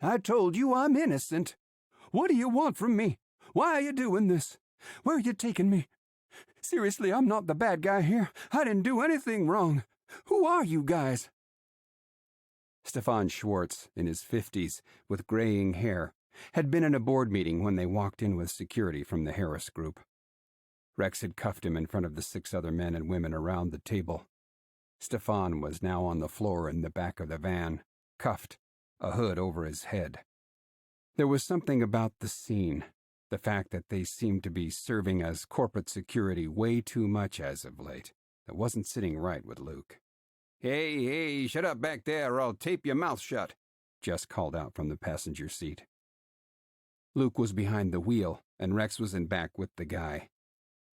I told you I'm innocent. What do you want from me? Why are you doing this? Where are you taking me? Seriously, I'm not the bad guy here. I didn't do anything wrong. Who are you guys? Stefan Schwartz, in his 50s, with graying hair, had been in a board meeting when they walked in with security from the Harris Group. Rex had cuffed him in front of the 6 other men and women around the table. Stefan was now on the floor in the back of the van, cuffed, a hood over his head. There was something about the scene, the fact that they seemed to be serving as corporate security way too much as of late, that wasn't sitting right with Luke. Hey, shut up back there or I'll tape your mouth shut, Jess called out from the passenger seat. Luke was behind the wheel, and Rex was in back with the guy.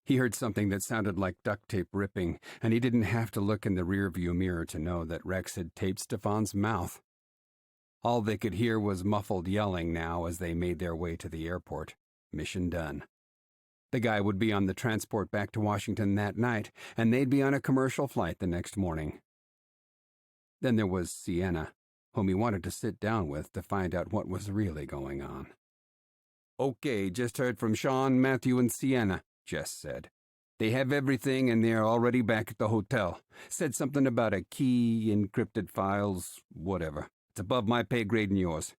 He heard something that sounded like duct tape ripping, and he didn't have to look in the rearview mirror to know that Rex had taped Stefan's mouth. All they could hear was muffled yelling now as they made their way to the airport. Mission done. The guy would be on the transport back to Washington that night, and they'd be on a commercial flight the next morning. Then there was Sienna, whom he wanted to sit down with to find out what was really going on. Okay, just heard from Sean, Matthew, and Sienna, Jess said. They have everything and they're already back at the hotel. Said something about a key, encrypted files, whatever. It's above my pay grade and yours.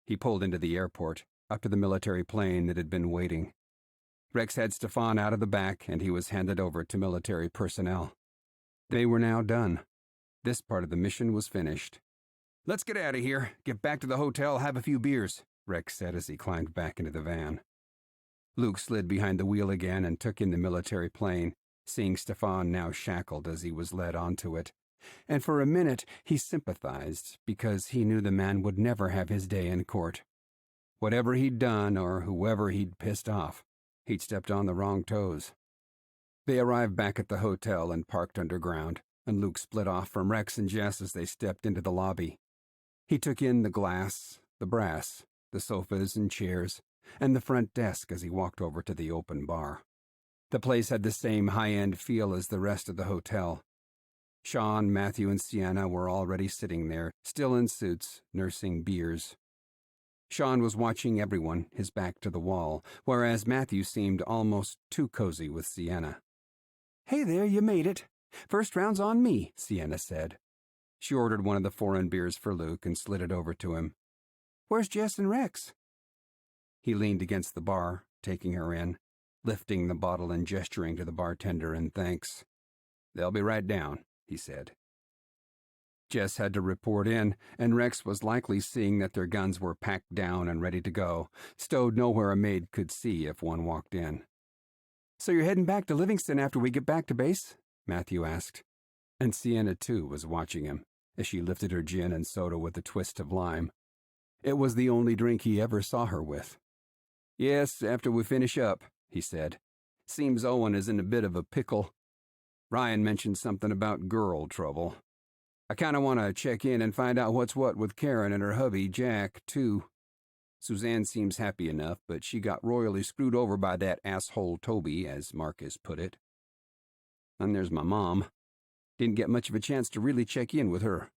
He pulled into the airport, up to the military plane that had been waiting. Rex had Stefan out of the back and he was handed over to military personnel. They were now done. This part of the mission was finished. Let's get out of here, get back to the hotel, have a few beers, Rex said as he climbed back into the van. Luke slid behind the wheel again and took in the military plane, seeing Stefan now shackled as he was led onto it. And for a minute he sympathized because he knew the man would never have his day in court. Whatever he'd done or whoever he'd pissed off, he'd stepped on the wrong toes. They arrived back at the hotel and parked underground, and Luke split off from Rex and Jess as they stepped into the lobby. He took in the glass, the brass, the sofas and chairs, and the front desk as he walked over to the open bar. The place had the same high-end feel as the rest of the hotel. Sean, Matthew, and Sienna were already sitting there, still in suits, nursing beers. Sean was watching everyone, his back to the wall, whereas Matthew seemed almost too cozy with Sienna. Hey there, you made it. First round's on me, Sienna said. She ordered one of the foreign beers for Luke and slid it over to him. Where's Jess and Rex? He leaned against the bar, taking her in, lifting the bottle and gesturing to the bartender in thanks. They'll be right down, he said. Jess had to report in, and Rex was likely seeing that their guns were packed down and ready to go, stowed nowhere a maid could see if one walked in. So you're heading back to Livingston after we get back to base? Matthew asked. And Sienna, too, was watching him as she lifted her gin and soda with a twist of lime. It was the only drink he ever saw her with. Yes, after we finish up, he said. Seems Owen is in a bit of a pickle. Ryan mentioned something about girl trouble. I kind of want to check in and find out what's what with Karen and her hubby, Jack, too. Suzanne seems happy enough, but she got royally screwed over by that asshole Toby, as Marcus put it. And there's my mom. Didn't get much of a chance to really check in with her.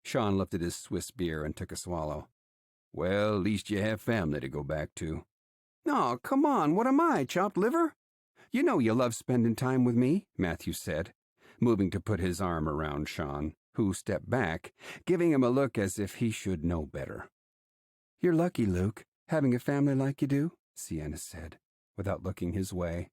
Sean lifted his Swiss beer and took a swallow. Well, at least you have family to go back to. Oh, come on, what am I, chopped liver? You know you love spending time with me, Matthew said, moving to put his arm around Sean, who stepped back, giving him a look as if he should know better. You're lucky, Luke, having a family like you do, Sienna said, without looking his way.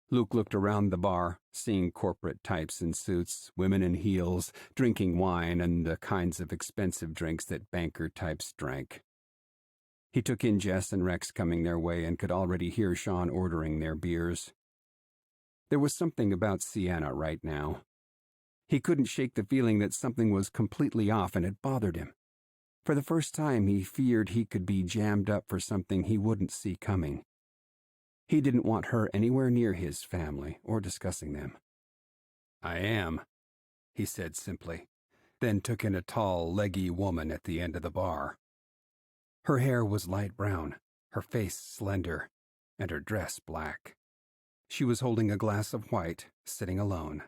Luke looked around the bar, seeing corporate types in suits, women in heels, drinking wine and the kinds of expensive drinks that banker types drank. He took in Jess and Rex coming their way and could already hear Sean ordering their beers. There was something about Sienna right now. He couldn't shake the feeling that something was completely off, and it bothered him. For the first time, he feared he could be jammed up for something he wouldn't see coming. He didn't want her anywhere near his family or discussing them. I am, he said simply, then took in a tall, leggy woman at the end of the bar. Her hair was light brown, her face slender, and her dress black. She was holding a glass of white, sitting alone.